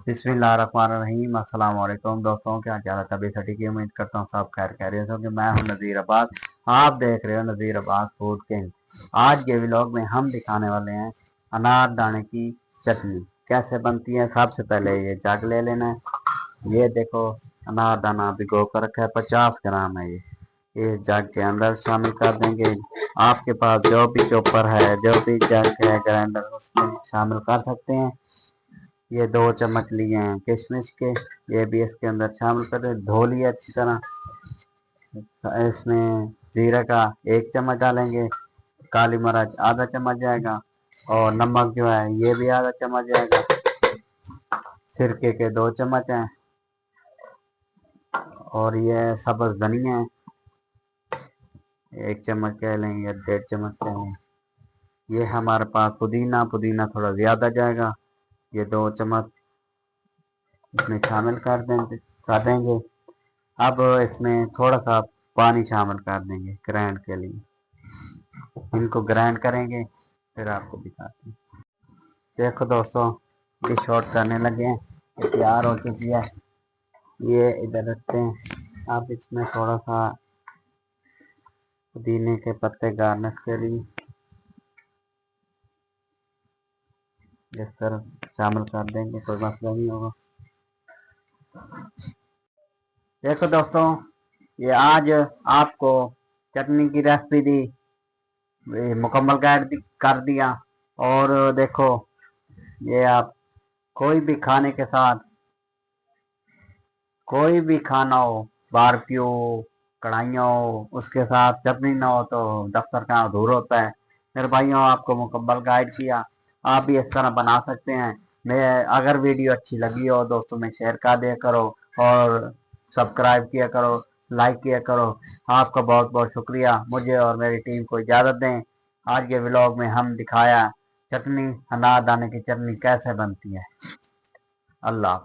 बिस्मिल्लाहिर्रहमानिर्रहीम। अस्सलाम वालेकुम दोस्तों, क्या हाल है? तबीयत ठीक है? उम्मीद करता हूँ सब खैर खैरियत हो। कि मैं हूँ नज़ीर अब्बास। आप देख रहे हो नज़ीर अब्बास फूड किंग। आज के व्लॉग में हम दिखाने वाले हैं अनार दाने की चटनी कैसे बनती है। सबसे पहले ये जग ले लेना है। ये देखो, अनार दाना भिगो कर रखा है, 50 ग्राम है ये जग के अंदर शामिल कर देंगे। आपके पास जो भी चॉपर है, जो भी जग है, ग्राइंडर, उसमें शामिल कर सकते हैं। ये 2 चम्मच लिए हैं किशमिश के, ये भी इसके अंदर शामिल कर दें। धो लिए अच्छी तरह। इसमें जीरा का 1 चम्मच डालेंगे, काली मिर्च आधा चम्मच जाएगा, और नमक जो है ये भी आधा चम्मच जाएगा। सिरके के 2 चम्मच हैं, और ये सब्ज धनिया है 1 चम्मच कह लेंगे या 1.5 चम्मच कह लेंगे। ये हमारे पास पुदीना, पुदीना थोड़ा ज्यादा जाएगा, ये 2 चम्मच इसमें शामिल कर देंगे। अब इसमें थोड़ा सा पानी शामिल कर देंगे ग्राइंड के लिए। इनको ग्राइंड करेंगे, फिर आपको दिखाते हैं। देखो दोस्तों, ये शॉर्ट करने लगे हैं, ये तैयार हो चुकी है। ये इधर रखते हैं। अब इसमें थोड़ा सा पुदीने के पत्ते गार्निश के लिए इस तरह शामिल कर देंगे, कोई मसला नहीं होगा। देखो दोस्तों, ये आज आपको चटनी की रेसिपी दी, ये मुकम्मल कर दिया। और देखो, ये आप कोई भी खाने के साथ, कोई भी खाना हो, बारक्यू कढ़ाइयाँ हो, उसके साथ चटनी ना हो तो दफ्तर का अधूरा होता है। मेरे भाइयों, आपको मुकम्मल गाइड किया, आप भी इस तरह बना सकते हैं। मैं अगर वीडियो अच्छी लगी हो दोस्तों में शेयर कर दिया करो, और सब्सक्राइब किया करो, लाइक किया करो। आपका बहुत बहुत शुक्रिया। मुझे और मेरी टीम को इजाज़त दें। आज के व्लॉग में हम दिखाया चटनी, अनार दाने की चटनी कैसे बनती है। अल्लाह।